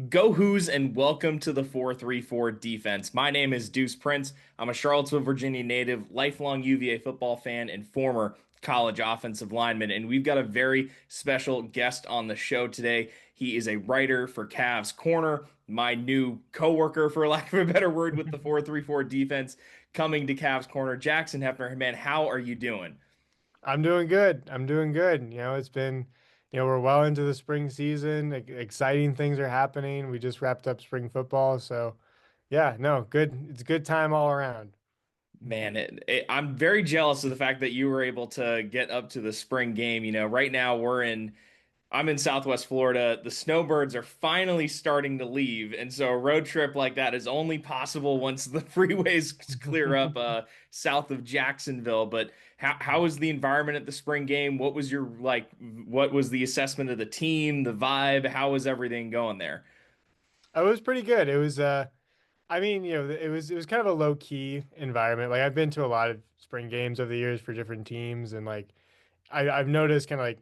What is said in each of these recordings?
Go Who's and welcome to the 4-3-4 defense. My name is Deuce Prince. I'm a Charlottesville, Virginia native, lifelong UVA football fan, and former college offensive lineman. And we've got a very special guest on the show today. He is a writer for CavsCorner, my new coworker, for lack of a better word, with the 4-3-4 defense, coming to CavsCorner. Jackson Hephner, man, how are you doing? I'm doing good. I'm doing good. It's been, we're well into the spring season. Exciting things are happening. We just wrapped up spring football. So, yeah, no, good. It's a good time all around. Man, I'm very jealous of the fact that you were able to get up to the spring game. Right now I'm in Southwest Florida. The snowbirds are finally starting to leave, and so a road trip like that is only possible once the freeways clear up south of Jacksonville. But how was the environment at the spring game? What was your what was the assessment of the team, the vibe? How was everything going there? It was pretty good. It was kind of a low key environment. Like I've been to a lot of spring games over the years for different teams, and like I've noticed kind of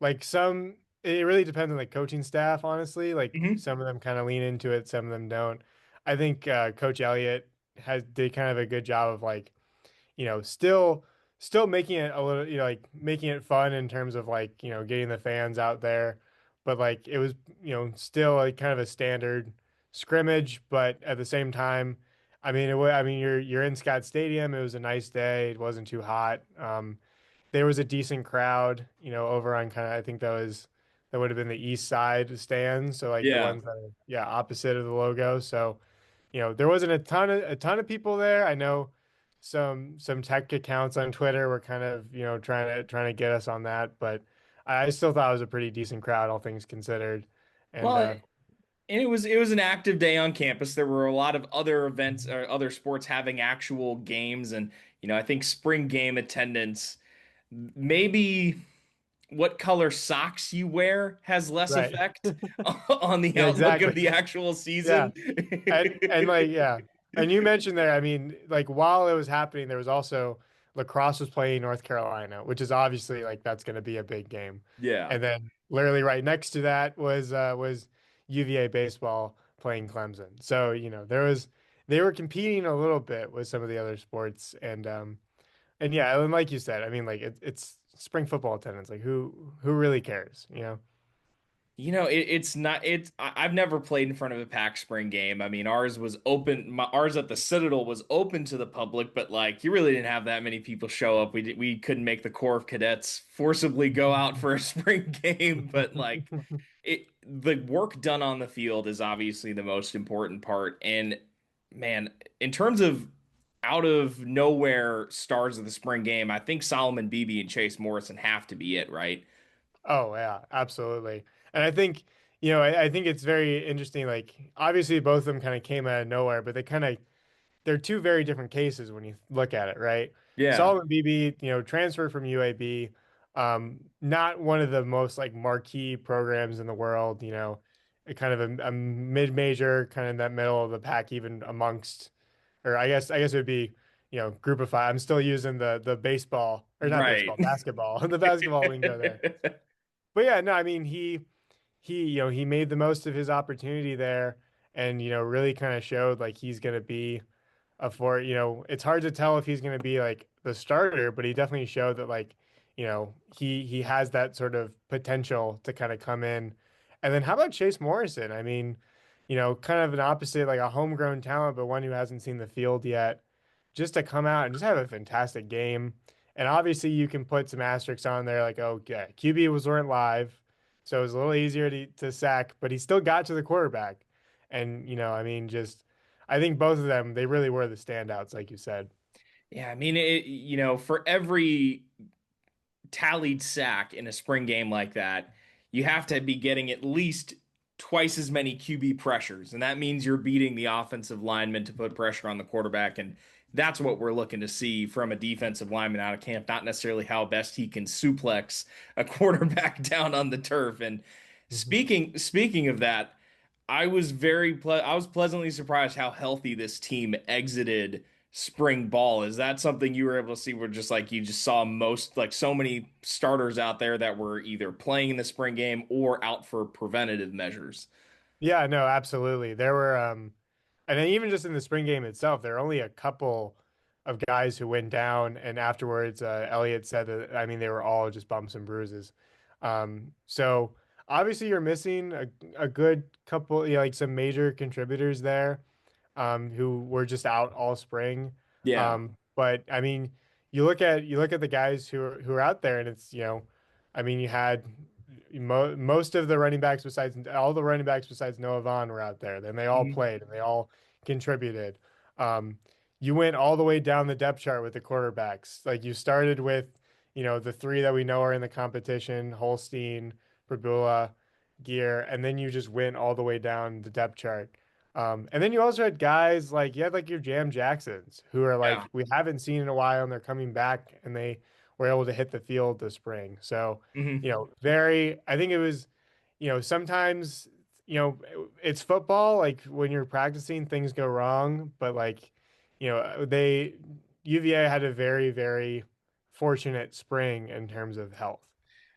like some. It really depends on the coaching staff, honestly. Like Hmm. some of them kind of lean into it, some of them don't. I think Coach Elliott has did kind of a good job of like still making it a little, like making it fun in terms of like, getting the fans out there. But like it was, still like kind of a standard scrimmage, but at the same time, you're in Scott Stadium. It was a nice day. It wasn't too hot. There was a decent crowd, over on kind of I think that would have been the east side stands, so like the Yeah. ones that are opposite of the logo. So there wasn't a ton of people there. I know some tech accounts on Twitter were kind of, trying to get us on that, but I still thought it was a pretty decent crowd, all things considered. And Well, and it was an active day on campus. There were a lot of other events or other sports having actual games, and I think spring game attendance, maybe what color socks you wear has less right. effect on the Yeah, outlook of exactly. the actual Yeah. season. And like yeah. And you mentioned there, I mean, like while it was happening, there was also lacrosse was playing North Carolina, which is obviously like that's going to be a big game. Yeah. And then literally right next to that was UVA baseball playing Clemson. So, they were competing a little bit with some of the other sports and yeah, and like you said, I mean like it's spring football attendance. Like who really cares, you know? It's not I've never played in front of a packed spring game. I mean, ours was open. Ours at the Citadel was open to the public, but like you really didn't have that many people show up. We couldn't make the Corps of Cadets forcibly go out for a spring game, but like the work done on the field is obviously the most important part. And man, in terms of out of nowhere stars of the spring game, I think Solomon Beebe and Chase Morrison have to be it, right? Oh yeah, absolutely. And I think, I think it's very interesting. Like obviously both of them kind of came out of nowhere, but they're two very different cases when you look at it, right? Yeah. Solomon Beebe, transferred from UAB, not one of the most like marquee programs in the world, a kind of a mid-major, kind of in that middle of the pack, even amongst, or I guess it would be, group of five. I'm still using the baseball or not Right. baseball, basketball, the basketball lingo there. But yeah, no, I mean he made the most of his opportunity there and really kind of showed like he's going to be it's hard to tell if he's going to be like the starter, but he definitely showed that like, he has that sort of potential to kind of come in. And then how about Chase Morrison? I mean, kind of an opposite, like a homegrown talent, but one who hasn't seen the field yet, just to come out and just have a fantastic game. And obviously you can put some asterisks on there like, oh yeah, QB weren't live. So it was a little easier to sack, but he still got to the quarterback. And, I mean, just I think both of them, they really were the standouts, like you said. Yeah, I mean, for every tallied sack in a spring game like that, you have to be getting at least twice as many QB pressures. And that means you're beating the offensive lineman to put pressure on the quarterback. And that's what we're looking to see from a defensive lineman out of camp, not necessarily how best he can suplex a quarterback down on the turf. And speaking of that, I was pleasantly surprised how healthy this team exited spring ball. Is that something you were able to see where just like you just saw most like so many starters out there that were either playing in the spring game or out for preventative measures? Yeah, no, absolutely. There were and then even just in the spring game itself, there are only a couple of guys who went down, and afterwards, Elliott said that I mean they were all just bumps and bruises. So obviously you're missing a good couple, like some major contributors there, who were just out all spring. Yeah. But I mean, you look at the guys who are out there, and it's I mean, you had most of the running backs besides all the running backs besides Noah Vaughn were out there. Then they all Mhm. played and they all contributed. You went all the way down the depth chart with the quarterbacks. Like you started with, the three that we know are in the competition: Holstein, Prabula, Gear, and then you just went all the way down the depth chart. And then you also had guys like you had like your Jam Jacksons who are Yeah. like we haven't seen in a while and they're coming back and they were able to hit the field this spring. So, Hmm. I think it was, sometimes, it's football. Like when you're practicing, things go wrong, but like, UVA had a very, very fortunate spring in terms of health.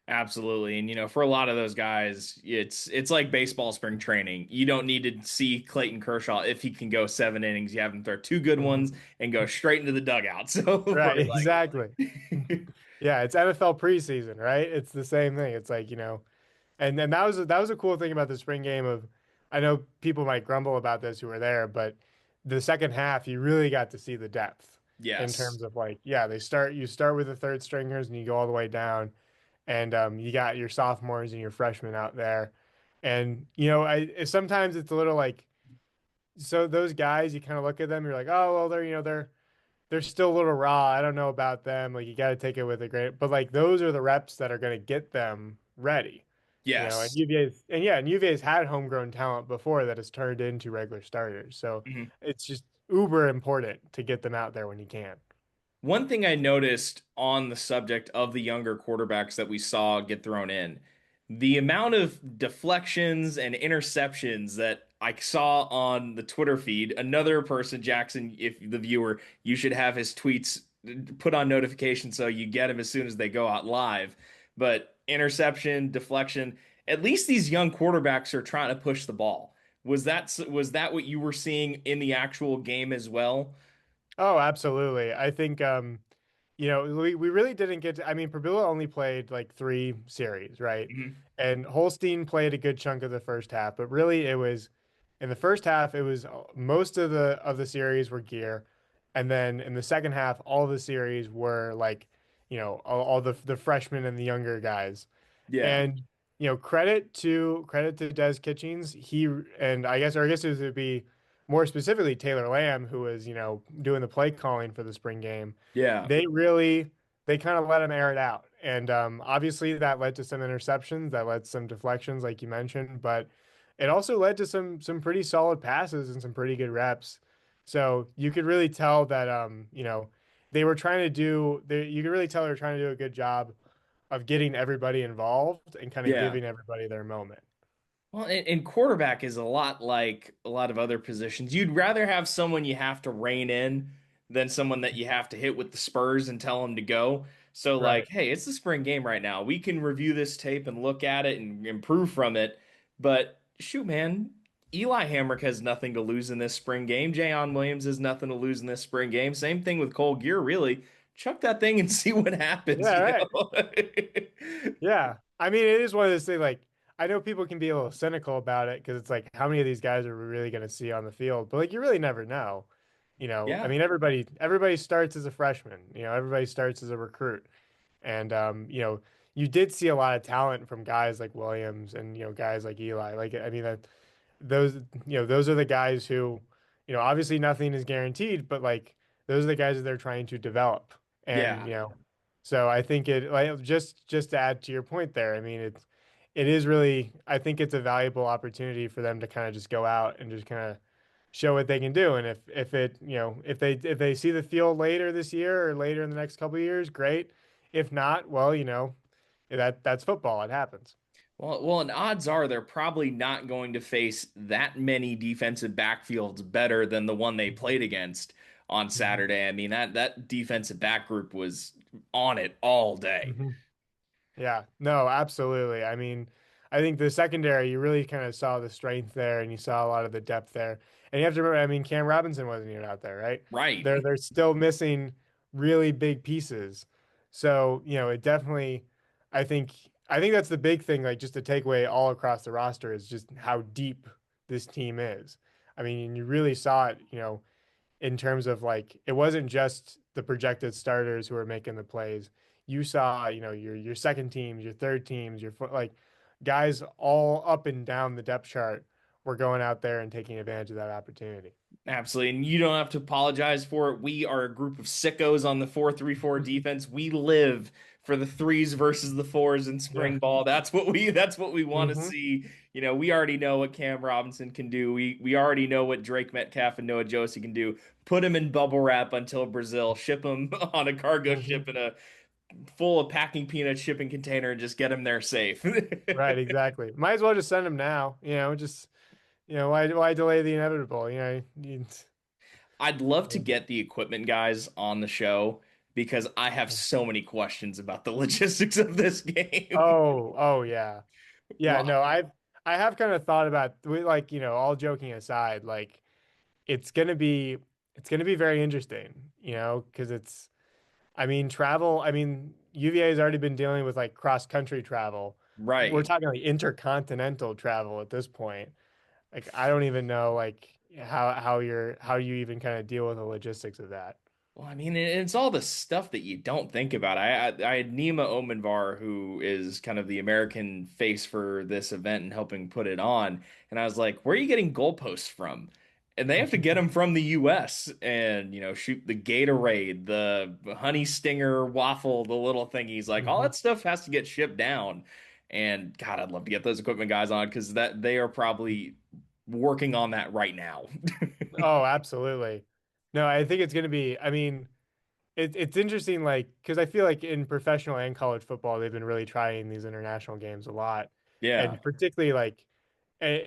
Absolutely. And for a lot of those guys, it's like baseball spring training. You don't need to see Clayton Kershaw if he can go 7 innings. You have him throw two good ones Mhm. and go straight into the dugout. So for Right, exactly. like Yeah, it's NFL preseason, right? It's the same thing. It's like, and that was a cool thing about the spring game of I know people might grumble about this who were there, but the second half you really got to see the depth in yes. terms of like, yeah, you start with the third stringers and you go all the way down and you got your sophomores and your freshmen out there. And sometimes it's a little like so those guys you kind of look at them, you're like, oh well they're still a little raw. I don't know about them. Like you got to take it with a grain. But like those are the reps that are going to get them ready. And Yes. UVA's had homegrown talent before that has turned into regular starters. So Mhm. it's just uber important to get them out there when you can. One thing I noticed on the subject of the younger quarterbacks that we saw get thrown in, the amount of deflections and interceptions that I saw on the Twitter feed. Another person, Jackson, if the viewer, you should have his tweets put on notification so you get them as soon as they go out live. But interception, deflection, at least these young quarterbacks are trying to push the ball. Was that what you were seeing in the actual game as well? Oh, absolutely. I think we really didn't get to, I mean, Prbula only played like three series, right? Mhm. And Holstein played a good chunk of the first half, but really it was in the first half, it was most of the series were gear. And then in the second half, all the series were like, all the freshmen and the younger guys. Yeah. And credit to Des Kitchings. He and I guess it would be more specifically Taylor Lamb, who was doing the play calling for the spring game. Yeah. They really they kind of let him air it out, and obviously that led to some interceptions, that led to some deflections, like you mentioned, but it also led to some pretty solid passes and some pretty good reps. So you could really tell that they were trying to do. You could really tell they were trying to do a good job of getting everybody involved and kind of Yeah. giving everybody their moment. Well, and quarterback is a lot like a lot of other positions. You'd rather have someone you have to rein in than someone that you have to hit with the spurs and tell them to go. So, Right. like, hey, it's the spring game right now. We can review this tape and look at it and improve from it. But shoot, man, Eli Hamrick has nothing to lose in this spring game. Jayon Williams has nothing to lose in this spring game. Same thing with Cole Gear, really. Chuck that thing and see what happens, Yeah, you right. know? Yeah. I mean, it is one of those things like I know people can be a little cynical about it because it's like how many of these guys are we really going to see on the field? But like you really never know. I Yeah. mean everybody starts as a freshman, everybody starts as a recruit. And you did see a lot of talent from guys like Williams and guys like Eli. Like I mean that those those are the guys who obviously nothing is guaranteed, but like those are the guys that they're trying to develop. And Yeah. so I think it like just to add to your point there, I mean it is really I think it's a valuable opportunity for them to kind of just go out and just kind of show what they can do. And if it if they see the field later this year or later in the next couple of years, great. If not, well, that's football. It happens. Well, and odds are they're probably not going to face that many defensive backfields better than the one they played against on Mhm. Saturday. I mean, that defensive back group was on it all day. Mhm. Yeah, no, absolutely. I mean, I think the secondary, you really kind of saw the strength there, and you saw a lot of the depth there. And you have to remember, I mean, Cam Robinson wasn't even out there, right? Right. They're still missing really big pieces. So, it definitely, I think, I think that's the big thing, like just to take away all across the roster is just how deep this team is. I mean, you really saw it, in terms of like it wasn't just the projected starters who were making the plays. You saw, your second teams, your third teams, like guys all up and down the depth chart were going out there and taking advantage of that opportunity. Absolutely. And you don't have to apologize for it. We are a group of sickos on the 4-3-4 defense. We live for the threes versus the fours in Yeah. spring ball. That's what we want to Hmm. see. We already know what Cam Robinson can do. We already know what Drake Metcalf and Noah Josie can do. Put him in bubble wrap until Brazil. Ship him on a cargo Hmm. ship in a full of packing peanut shipping container and just get him there safe. Right, exactly. Might as well just send him now. Just why delay the inevitable? I'd love to get the equipment guys on the show because I have so many questions about the logistics of this game. oh yeah. Yeah, Well, no, I have kind of thought about like, all joking aside, like it's gonna be it's gonna be very interesting, because I mean travel, I mean UVA has already been dealing with like cross country travel. We're right. talking like intercontinental travel at this point. Like I don't even know like how you even kind of deal with the logistics of that. Well, I mean, it's all the stuff that you don't think about. I had Nima Omenvar, who is kind of the American face for this event and helping put it on, and I was like, "Where are you getting goalposts from?" And they have to get them from the U.S. and shoot the Gatorade, the Honey Stinger waffle, the little thingies, like all Mhm. that stuff has to get shipped down. And God, I'd love to get those equipment guys on because that they are probably working on that right now. Oh, absolutely. No, I think it's going to be, I mean, it's interesting, like, because I feel like in professional and college football, they've been really trying these international games a lot. Yeah, And particularly eh,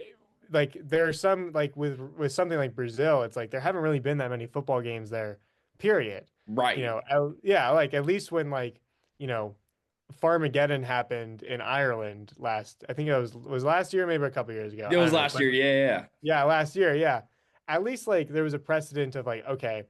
like there are some, like with something like Brazil, it's like there haven't really been that many football games there, period. right. Yeah, like at least when like, you know, Farmageddon happened in Ireland I think it was last year, maybe a couple years ago. It I was don't know. last year. Yeah, yeah. Yeah, last year, yeah. At least like there was a precedent of like, okay,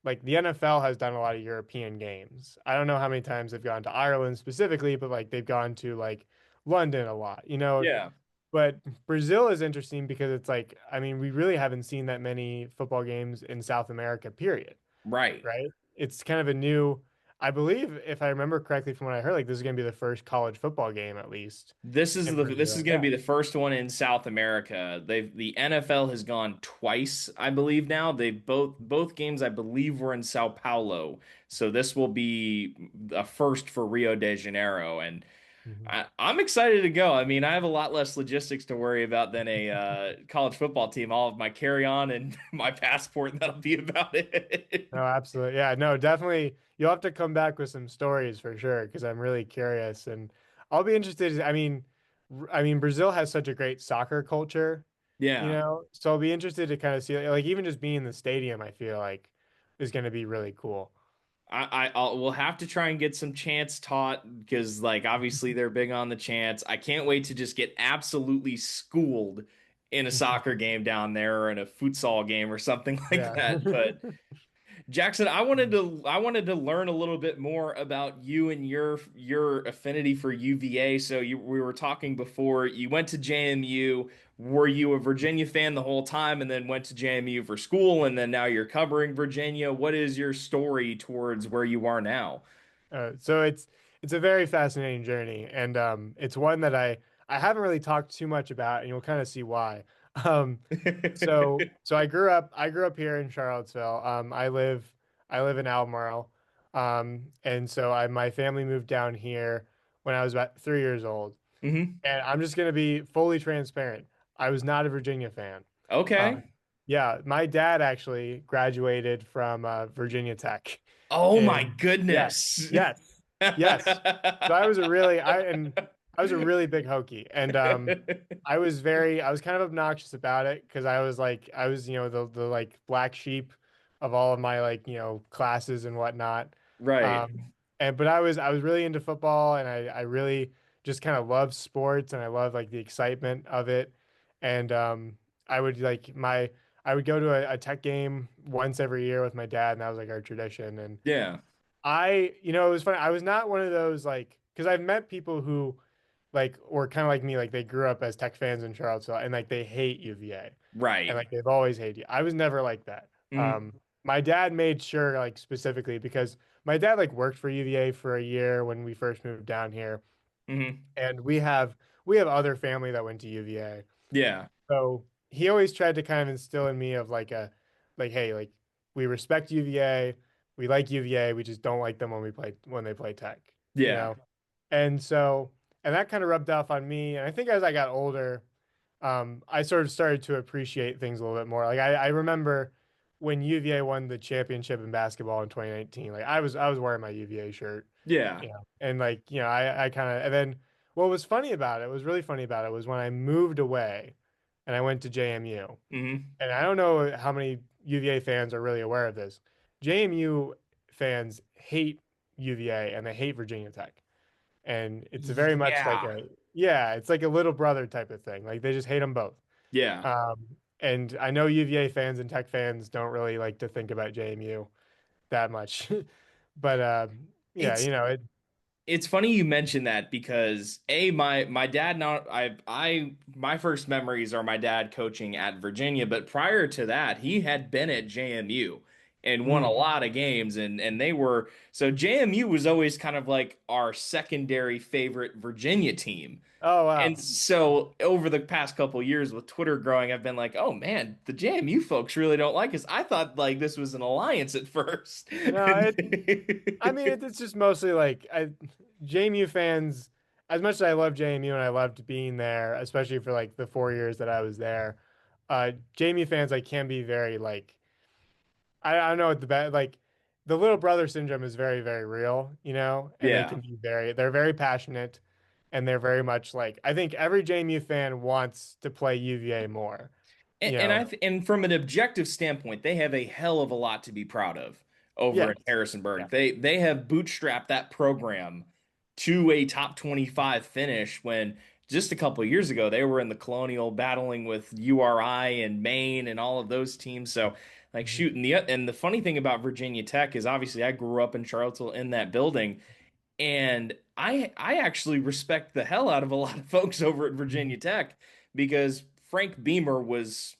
like the NFL has done a lot of European games. I don't know how many times they've gone to Ireland specifically, but like they've gone to like London a lot, Yeah, But Brazil is interesting because it's like, I mean, we really haven't seen that many football games in South America, period, right. right? It's kind of a new, I believe, if I remember correctly from what I heard, like this is going to be the first college football game, at least in This is Brazil. going to Yeah. be the first one in South America. The NFL has gone twice, I believe now. They both games I believe were in Sao Paulo. So this will be a first for Rio de Janeiro and Mhm. I'm excited to go. I mean, I have a lot less logistics to worry about than a college football team. All of my carry-on and my passport, and that'll be about it. No, absolutely. Yeah, no, definitely. You'll have to come back with some stories for sure because I'm really curious and I'll be interested. I mean, Brazil has such a great soccer culture, Yeah. so I'll be interested to kind of see like even just being in the stadium, I feel like is going to be really cool. We'll have to try and get some chants taught because, like, obviously they're big on the chants. I can't wait to just get absolutely schooled in a soccer game down there or in a futsal game or something like Yeah. that. But Jackson, I wanted to learn a little bit more about you and your affinity for UVA. So we were talking before you went to JMU. Were you a Virginia fan the whole time and then went to JMU for school and then now you're covering Virginia? What is your story towards where you are now? So it's a very fascinating journey, and it's one that I haven't really talked too much about, and you'll kind of see why. Um, so I grew up here in Charlottesville. I live in Albemarle, and so my family moved down here when I was about 3 years old. hmm And I'm just gonna be fully transparent. I was not a Virginia fan. Uh, Okay. yeah, my dad actually graduated from Virginia Tech, Oh my and yeah, goodness. yes, yes. So I was a really big Hokie, and I was kind of obnoxious about it because I was the like black sheep of all of my like classes and whatnot. Right. And but I was really into football, and I really just kind of love sports and I love like the excitement of it. And I would like my I would go to a tech game once every year with my dad, and that was like our tradition. And Yeah. it was funny. I was not one of those like because I've met people who like were kind of like me, like they grew up as Tech fans in Charlottesville and like they hate UVA and Right. like they've always hated you. I was never like that. Hmm. My dad made sure like specifically because my dad like worked for UVA for a year when we first moved down here, Hmm. and we have other family that went to UVA. Yeah. So he always tried to kind of instill in me of like like hey, like we respect UVA, we like UVA, we just don't like them when they play Tech, you Yeah. know? And so and that kind of rubbed off on me. And I think as I got older, I sort of started to appreciate things a little bit more. Like I remember when UVA won the championship in basketball in 2019, like I was wearing my UVA shirt, Yeah. and like, I kind of, and then what was funny about it, was really funny about it was when I moved away and I went to JMU. Hmm. And I don't know how many UVA fans are really aware of this. JMU fans hate UVA and they hate Virginia Tech. And it's a very much like Yeah. yeah, it's like a little brother type of thing. Like they just hate them both. Yeah. And I know UVA fans and Tech fans don't really like to think about JMU that much. But yeah, It's it. it's funny you mentioned that because my dad not I my first memories are my dad coaching at Virginia, but prior to that he had been at JMU and won a Mm. lot of games, and they were, so JMU was always kind of like our secondary favorite Virginia team. Oh And wow. so over the past couple years with Twitter growing, I've been like, oh man, the JMU folks really don't like us. I thought like this was an alliance at first. No, I mean, it's just mostly like JMU fans. As much as I love JMU and I loved being there, especially for like the 4 years that I was there, JMU fans like can be very like I don't know what the bad like the little brother syndrome is very very real, and they Yeah. can be they're very passionate, and they're very much like I think every JMU fan wants to play UVA more, And, you and know. and from an objective standpoint, they have a hell of a lot to be proud of over Yes. in Yeah. Harrisonburg. They have bootstrapped that program to a top 25 finish when just a couple of years ago they were in the Colonial battling with URI and Maine and all of those teams. So like Mhm. shooting the funny thing about Virginia Tech is obviously I grew up in Charlottesville in that building, and I actually respect the hell out of a lot of folks over at Mhm. Virginia Tech because Frank Beamer was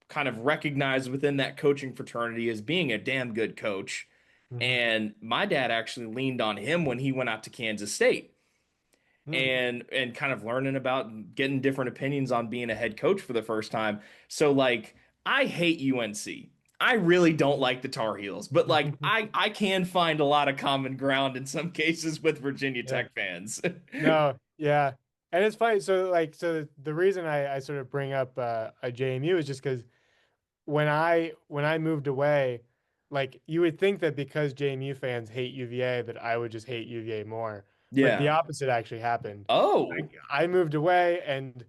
kind of recognized within that coaching fraternity as being a damn good coach. Mhm. And my dad actually leaned on him when he went out to Kansas State Mhm. and kind of learning about getting different opinions on being a head coach for the first time. So like I hate UNC. I really don't like the Tar Heels, but like Mhm. I can find a lot of common ground in some cases with Virginia Yeah. Tech fans. No, yeah. And it's funny. So the reason I sort of bring up a JMU is just because when I moved away, like you would think that because JMU fans hate UVA that I would just hate UVA more. But the Yeah. opposite actually happened. Oh. I moved away and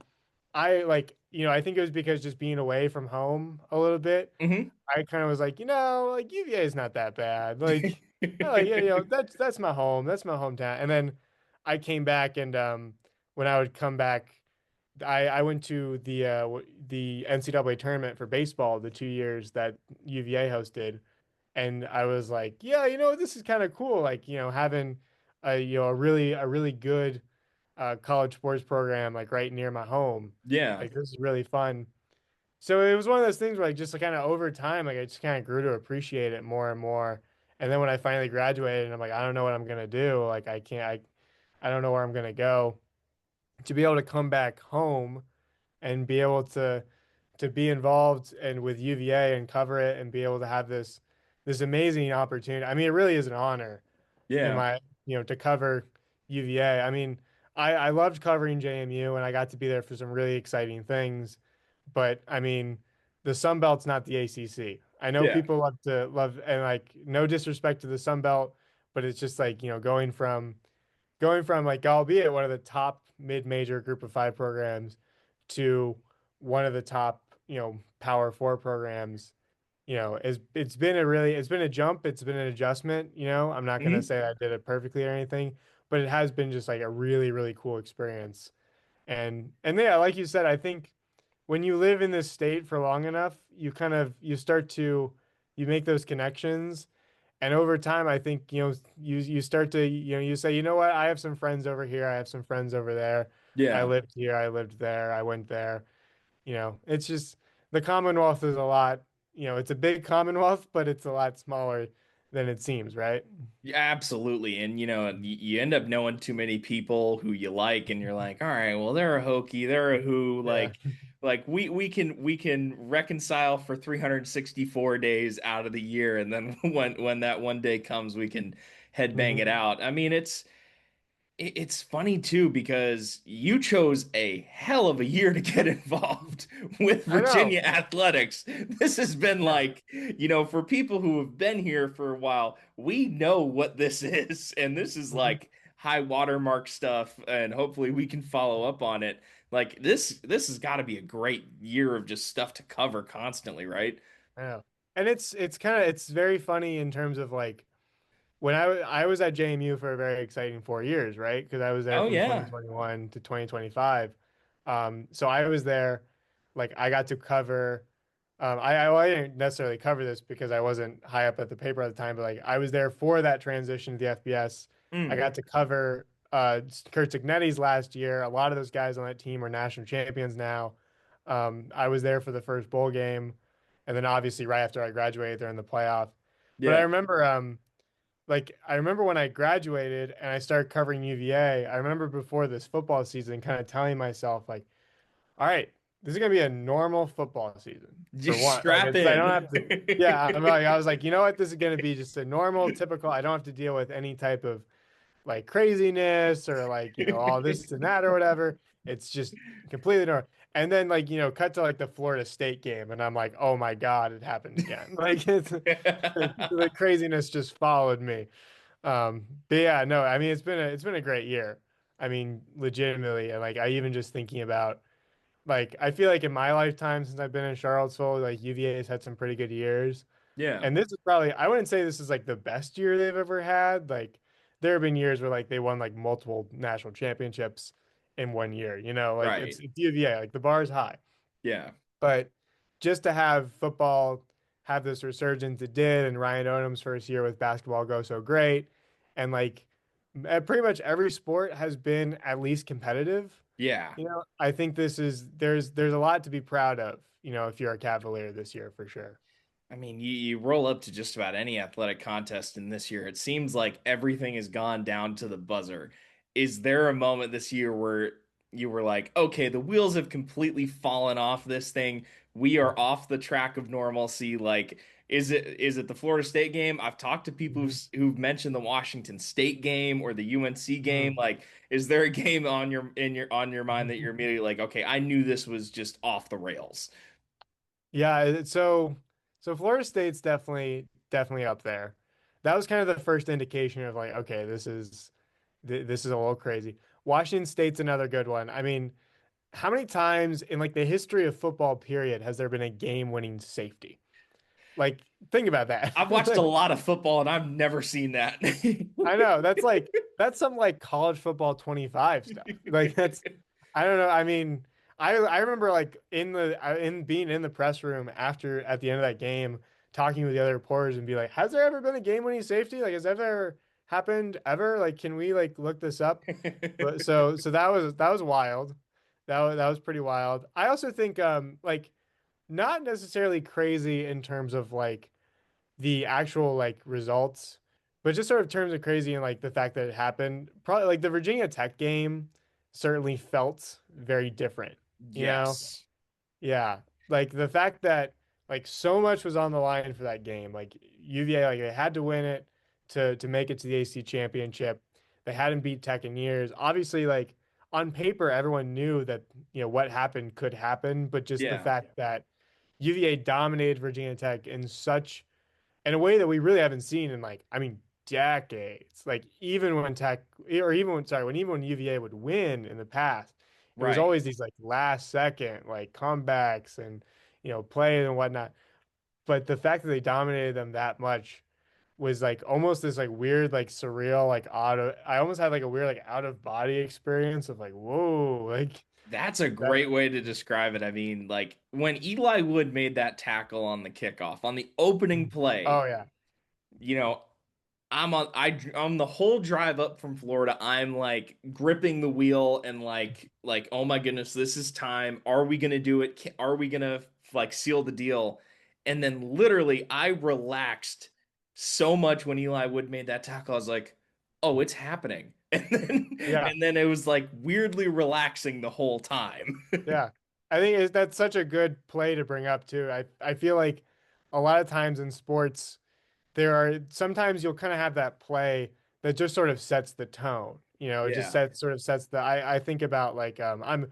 I like, I think it was because just being away from home a little bit, Hmm. I kind of was like, like UVA is not that bad. Like, I like, yeah, that's my home. That's my hometown. And then I came back and when I would come back, I went to the NCAA tournament for baseball the 2 years that UVA hosted, and I was like, yeah, this is kind of cool. Like, having a really good college sports program like right near my home. Yeah. Like this is really fun. So it was one of those things where like just kind of over time, like I just kind of grew to appreciate it more and more. And then when I finally graduated, I'm like, I don't know what I'm gonna do. Like I can't, I don't know where I'm gonna go. To be able to come back home and be able to be involved and with UVA and cover it and be able to have this amazing opportunity. I mean, it really is an honor in Yeah. my, to cover UVA. I mean, I loved covering JMU and I got to be there for some really exciting things. But I mean, the Sun Belt's not the ACC. I know Yeah. people love and like no disrespect to the Sun Belt, but it's just like, going from like albeit one of the top mid-major group of five programs to one of the top, power four programs, it's been a jump, it's been an adjustment, I'm not going to Hmm. say I did it perfectly or anything, but it has been just like a really, really cool experience. And yeah, like you said, I think when you live in this state for long enough, you start to you make those connections. And over time, I think, you start to, you say, you know what, I have some friends over here, I have some friends over there. I Yeah. lived here, I lived there, I went there. It's just the Commonwealth is a lot, it's a big Commonwealth, but it's a lot smaller than it seems, right? Yeah, absolutely. And you end up knowing too many people who you like, and you're like, all right, well, they're a Hokie, they're a who, Yeah. like we can reconcile for 364 days out of the year, and then when that one day comes, we can headbang it Mhm. out. I mean, it's funny too because you chose a hell of a year to get involved with I know. Virginia athletics. This has been Yeah. like, for people who have been here for a while, we know what this is. And this is Mhm. like high watermark stuff, and hopefully we can follow up on it. Like this has got to be a great year of just stuff to cover constantly, right? I know. And it's very funny in terms of like when I was at JMU for a very exciting 4 years, right? Because I was there Oh from yeah. 2021 to 2025. So I was there, like I got to cover. Well, I didn't necessarily cover this because I wasn't high up at the paper at the time, but like I was there for that transition to the FBS. I Mm, got to cover Kurt Cignetti's last year. A lot of those guys on that team are national champions now. I was there for the first bowl game, and then obviously right after I graduated, they're in the playoff. But I yeah. remember I remember when I graduated and I started covering UVA, I remember before this football season kind of telling myself like, all right, this is gonna be a normal football season for Just one. Like strap I don't have in. to, yeah, I was like, you know what, this is gonna be just a normal, typical, I don't have to deal with any type of like craziness or like, all this and that or whatever. It's just completely normal. And then like, cut to like the Florida State game and I'm like, oh my God, it happened again. Like the craziness just followed me. But yeah, no, I mean it's been a great year. I mean, legitimately, and like I even just thinking about like I feel like in my lifetime since I've been in Charlottesville, like UVA has had some pretty good years. Yeah. And this is probably I wouldn't say this is like the best year they've ever had. Like there have been years where like they won like multiple national championships in one year, like Right. it's UVA, like the bar is high. Yeah. But just to have football have this resurgence it did, and Ryan Odom's first year with basketball go so great, and like pretty much every sport has been at least competitive. Yeah. I think there's a lot to be proud of, if you're a Cavalier this year for sure. I mean, you roll up to just about any athletic contest in this year. It seems like everything has gone down to the buzzer. Is there a moment this year where you were like, okay, the wheels have completely fallen off this thing. We are off the track of normalcy. Like, is it the Florida State game? I've talked to people Mhm. who've mentioned the Washington State game or the UNC game. Mhm. Like, is there a game on your mind that you're immediately like, okay, I knew this was just off the rails? Yeah, so Florida State's definitely up there. That was kind of the first indication of like, okay, this is a little crazy. Washington State's another good one. I mean, how many times in like the history of football period has there been a game-winning safety? Like, think about that. I've watched a Like, lot of football and I've never seen that. I know that's some like college football 25 stuff. Like that's I don't know. I mean, I remember like in being in the press room after at the end of that game, talking with the other reporters and be like, has there ever been a game-winning safety? Like, has that ever happened ever? Like, can we like look this up? But so that was wild. That was pretty wild. I also think like not necessarily crazy in terms of like the actual like results, but just sort of terms of crazy and like the fact that it happened. Probably like the Virginia Tech game certainly felt very different, you know? Yes. Yeah. Like the fact that like so much was on the line for that game. Like UVA, like they had to win it to make it to the AC championship. They hadn't beat Tech in years. Obviously, like on paper, everyone knew that, what happened could happen, but just the Yeah. fact that UVA dominated Virginia Tech in a way that we really haven't seen in like, I mean, decades. Like even when Tech, or even when, sorry, when even when UVA would win in the past, it was Right. always these like last second like comebacks and plays and whatnot. But the fact that they dominated them that much, was like almost this like weird, like surreal, like I almost had like a weird, like out of body experience of like, whoa, like That's a that. great way to describe it. I mean, like when Eli Wood made that tackle on the kickoff, on the opening play, Oh yeah. you know, on the whole drive up from Florida, I'm like gripping the wheel and like oh my goodness, this is time. Are we gonna do it? Are we gonna like seal the deal? And then literally I relaxed so much when Eli Wood made that tackle. I was like, oh, it's happening. Yeah. And then it was like weirdly relaxing the whole time. Yeah. I think that's such a good play to bring up too. I feel like a lot of times in sports, there are sometimes you'll kind of have that play that just sort of sets the tone. It just Yeah. sets the I think about like I'm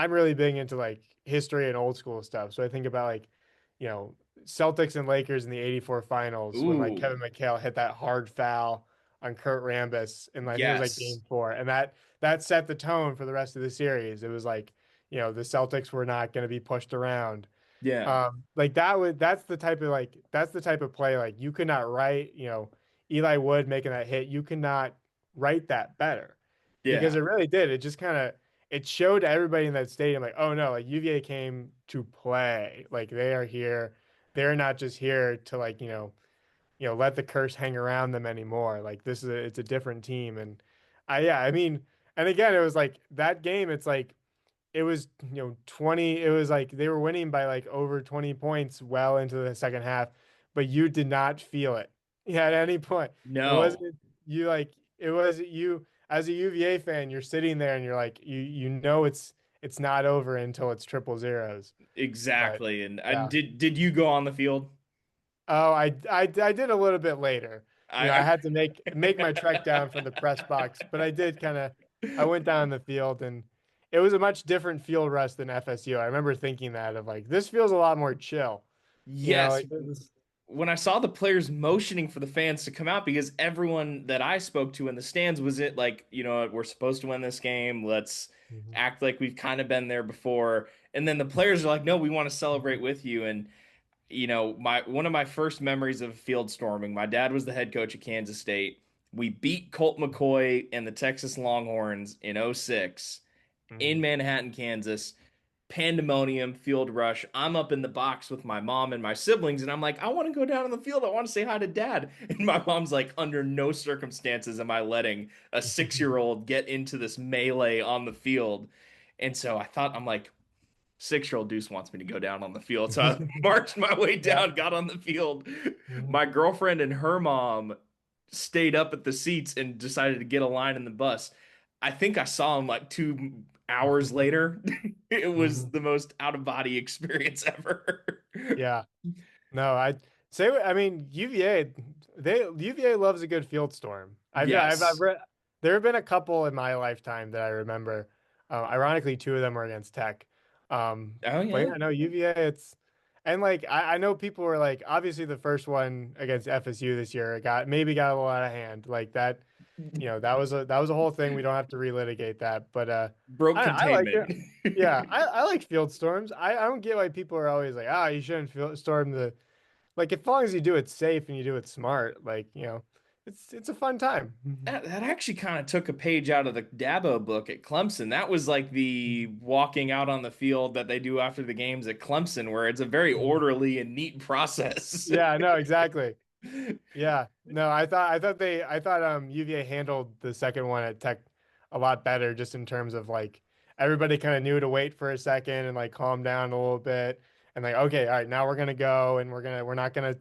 really big into like history and old school stuff. So I think about like, you know, Celtics and Lakers in the 84 finals when like Ooh, Kevin McHale hit that hard foul on Kurt Rambis and I think it was like yes. game 4. And that set the tone for the rest of the series. It was like, the Celtics were not going to be pushed around. Yeah. Like that's the type of play like you could not write, Eli Wood making that hit, you cannot write that better because Yeah. it really did. It just kind of it showed everybody in that stadium like, oh no, like UVA came to play. Like they are here. They're not just here to like, let the curse hang around them anymore. Like it's a different team. And yeah, I mean, and again, it was like that game, it's like it was 20, it was like they were winning by like over 20 points well into the second half, but you did not feel it. Yeah, at any point. It No. wasn't you like it was you as a UVA fan, you're sitting there and you're like it's not over until it's triple zeros. But Exactly. And yeah. did you go on the field? Oh, I did a little bit later. I I had to make my trek down from the press box, but I did kind of I went down the field and it was a much different field rush than FSU. I remember thinking that of like this feels a lot more chill. yes. Like this. When I saw the players motioning for the fans to come out, because everyone that I spoke to in the stands was it like, we're supposed to win this game. Let's Mhm. act like we've kind of been there before. And then the players are like, no, we want to celebrate with you. And my one of my first memories of field storming, my dad was the head coach at Kansas State. We beat Colt McCoy and the Texas Longhorns in '06 in Mhm. Manhattan, Kansas. Pandemonium, field rush. I'm up in the box with my mom and my siblings, and I'm like, I want to go down on the field. I want to say hi to dad. And my mom's like, under no circumstances am I letting a 6-year-old get into this melee on the field. And so I'm like, 6-year-old Deuce wants me to go down on the field. So I marched my way Yeah. down, got on the field. Mhm. My girlfriend and her mom stayed up at the seats and decided to get a line in the bus. I think I saw him like 2 hours later. It was Mhm. the most out of body experience ever. Yeah. No, I mean UVA loves a good field storm. I've Yes. read there have been a couple in my lifetime that I remember. Ironically, two of them were against Tech. Oh But yeah. yeah, no UVA. It's and like I know people were like obviously the first one against FSU this year got a little out of hand like that. That was a whole thing. We don't have to relitigate that, but Broke I liked it. containment. Yeah, I like field storms. I don't get why people are always like, you shouldn't storm the like as long as you do it safe and you do it smart, like, it's a fun time. That actually kind of took a page out of the Dabo book at Clemson. That was like the walking out on the field that they do after the games at Clemson, where it's a very orderly and neat process. Yeah, no, exactly. Yeah. No, I thought UVA handled the second one at Tech a lot better just in terms of like everybody kind of knew to wait for a second and like calm down a little bit and like okay, all right, now we're gonna go and we're not gonna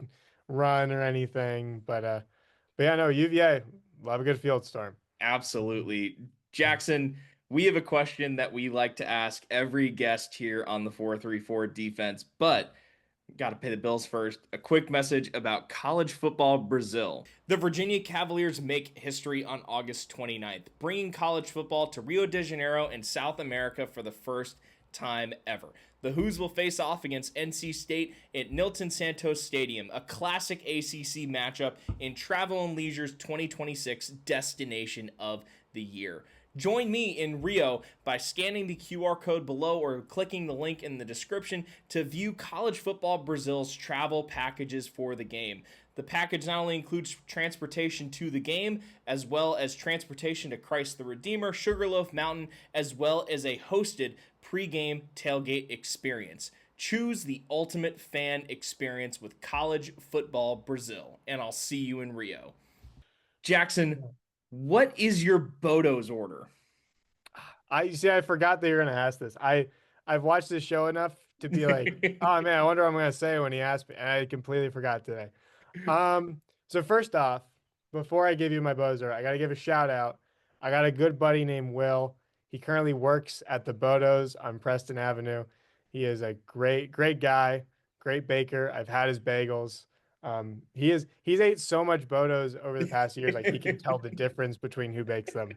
run or anything. But yeah, no, UVA love a good field storm. Absolutely. Jackson, we have a question that we like to ask every guest here on the 434 defense, but got to pay the bills first. A quick message about college football Brazil. The Virginia Cavaliers make history on August 29th, bringing college football to Rio de Janeiro in South America for the first time ever. The Hoos will face off against NC State at Nilton Santos Stadium, a classic ACC matchup in Travel and Leisure's 2026 Destination of the Year. Join me in Rio by scanning the QR code below or clicking the link in the description to view College Football Brazil's travel packages for the game. The package not only includes transportation to the game, as well as transportation to Christ the Redeemer, Sugarloaf Mountain, as well as a hosted pregame tailgate experience. Choose the ultimate fan experience with College Football Brazil, and I'll see you in Rio. Jackson, what is your Bodo's order? I see. I forgot that you're gonna ask this. I've watched this show enough to be like, oh man, I wonder what I'm gonna say when he asked me, and I completely forgot today. So first off, before I give you my buzzer, I gotta give a shout out. I got a good buddy named Will. He currently works at the Bodos on Preston Avenue. He is a great guy, great baker. I've had his bagels. He's ate so much Bodos over the past years, like he can tell the difference between who bakes them.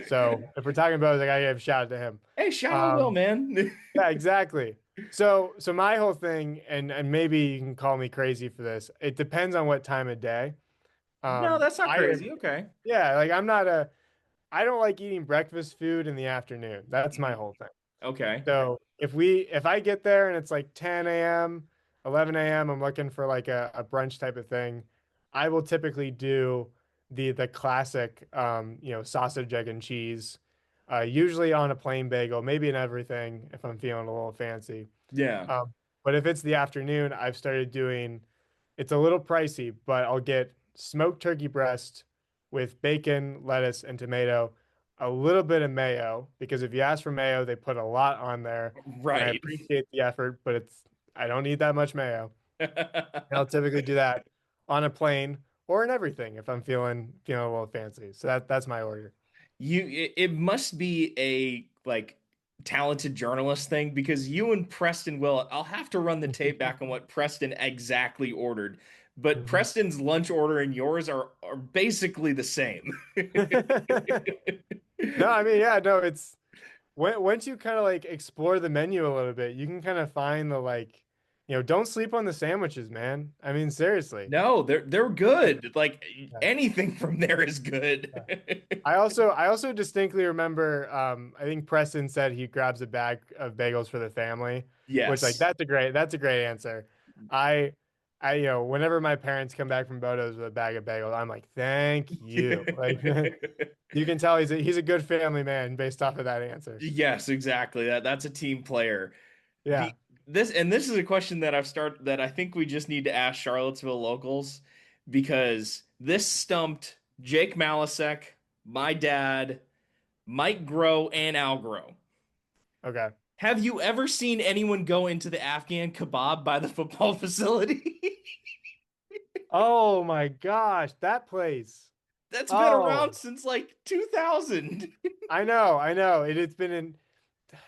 So if we're talking about, I gotta give a shout out to him. Hey, shout out Will, Um, man. yeah, exactly. So my whole thing, and maybe you can call me crazy for this. It depends on what time of day. No, that's not I am, crazy. Okay. yeah, like I don't like eating breakfast food in the afternoon. That's my whole thing. Okay. So if I get there and it's like 10 a.m., 11 a.m., I'm looking for like a brunch type of thing. I will typically do the classic sausage, egg, and cheese. Usually on a plain bagel, maybe in everything if I'm feeling a little fancy. Yeah. Um, but if it's the afternoon, I've started doing it's a little pricey, but I'll get smoked turkey breast with bacon, lettuce, and tomato, a little bit of mayo, because if you ask for mayo, they put a lot on there. And I Right. appreciate the effort, but I don't need that much mayo. And I'll typically do that on a plane or in everything if I'm feeling a little fancy. So that's my order. It must be a like talented journalist thing because you and Preston will I'll have to run the tape back on what Preston exactly ordered. But Mhm. Preston's lunch order and yours are basically the same. No, I mean, yeah, no, it's once you kind of like explore the menu a little bit, you can kind of find the don't sleep on the sandwiches, man. I mean, seriously. No, they're good. Like Yeah. anything from there is Yeah. good. I also distinctly remember I think Preston said he grabs a bag of bagels for the family, which like Yes. that's a great answer. I whenever my parents come back from Bodo's with a bag of bagels, I'm like, "Thank you." Like you can tell he's a good family man based off of that answer. Yes, exactly. That's a team player. Yeah. The this is a question that I've started that I think we just need to ask Charlottesville locals because this stumped Jake Malasek, my dad, Mike Grow, and Al Grow. Okay. Have you ever seen anyone go into the Afghan kebab by the football facility? Oh my gosh, that place. That's been Oh, around since like 2000. I know. It's been in.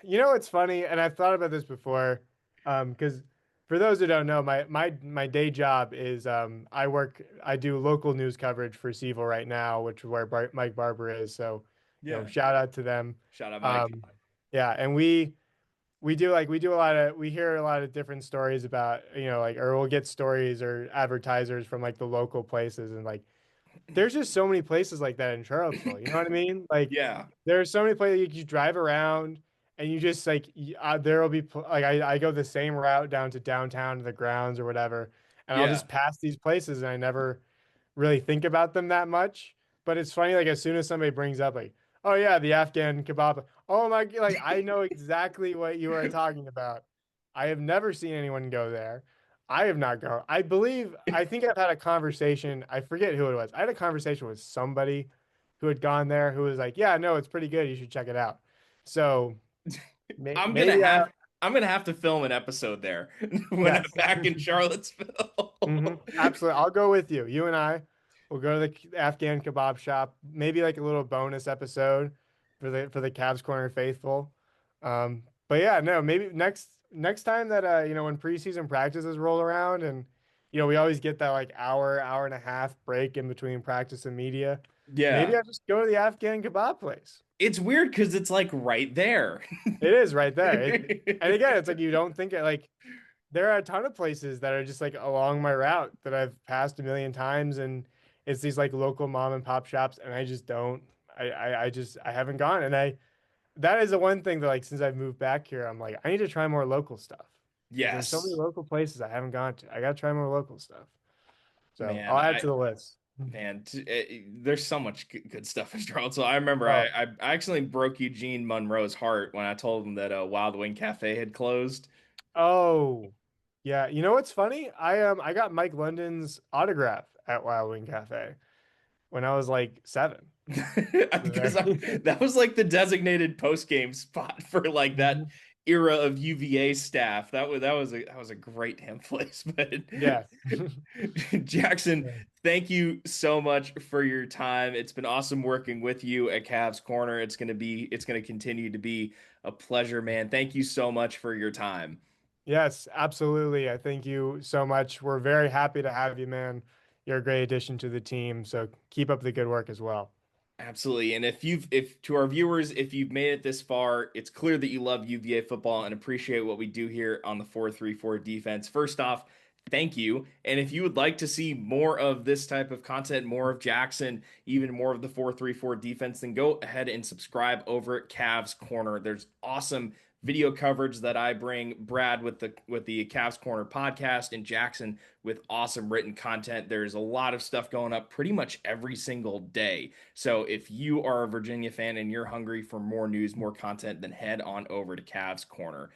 It's funny, and I've thought about this before, because for those who don't know, my day job is I do local news coverage for Seville right now, which is where Mike Barber is. So, Yeah. shout out to them. Shout out, Mike. Um, yeah, and we do we hear a lot of different stories about or we'll get stories or advertisers from like the local places, and like there's just so many places like that in Charlottesville. You know what I mean? Like Yeah. there are so many places you drive around and you just like there will be like I go the same route down to downtown to the grounds or whatever, and I'll Yeah. just pass these places and I never really think about them that much. But it's funny, like as soon as somebody brings up like, oh yeah, the Afghan kebab, oh my, like I know exactly what you are talking about. I have never seen anyone go there. I have not gone. I think I've had a conversation. I forget who it was. I had a conversation with somebody who had gone there who was like, yeah, no, it's pretty good. You should check it out. So I'm gonna maybe have I'm gonna have to film an episode there when I'm yes. back in Charlottesville. Absolutely. I'll go with you. You and I will go to the Afghan kebab shop. Maybe like a little bonus episode for the Cavs Corner faithful. But yeah, no, maybe next time that when preseason practices roll around and we always get that like hour and a half break in between practice and media. Maybe Yeah. I just go to the Afghan kebab place. It's weird because it's like right there. It is right there. And again, it's like you don't think it like there are a ton of places that are just like along my route that I've passed a million times, and it's these like local mom and pop shops, and I haven't gone, and I that is the one thing that like since I've moved back here, I'm like I need to try more local stuff because there's so many Yes, local places I haven't gone to. I gotta try more local stuff. So man. I'll add to the list. There's so much good stuff in Charlottesville. I remember Oh, I accidentally broke Eugene Monroe's heart when I told him that Wild Wing Cafe had closed. oh, yeah. You know what's funny? I got Mike London's autograph at Wild Wing Cafe when I was like 7. Because that was like the designated post game spot for like that Mhm. era of UVA staff. That was a great damn place. But Yeah. Jackson, Yeah. thank you so much for your time. It's been awesome working with you at Cavs Corner. It's gonna continue to be a pleasure, man. Thank you so much for your time. Yes, absolutely. I thank you so much. We're very happy to have you, man. You're a great addition to the team. So keep up the good work as well. Absolutely. And if to our viewers, if you've made it this far, it's clear that you love UVA football and appreciate what we do here on the 4-3-4 defense. First off, thank you. And if you would like to see more of this type of content, more of Jackson, even more of the 4-3-4 defense, then go ahead and subscribe over at Cavs Corner. There's awesome video coverage that I bring, Brad with the Cavs Corner podcast, and Jackson with awesome written content. There's a lot of stuff going up pretty much every single day. So if you are a Virginia fan and you're hungry for more news, more content, then head on over to Cavs Corner.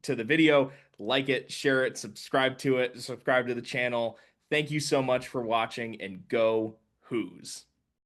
To the video, like it, share it, subscribe to the channel. Thank you so much for watching, and go Hoos.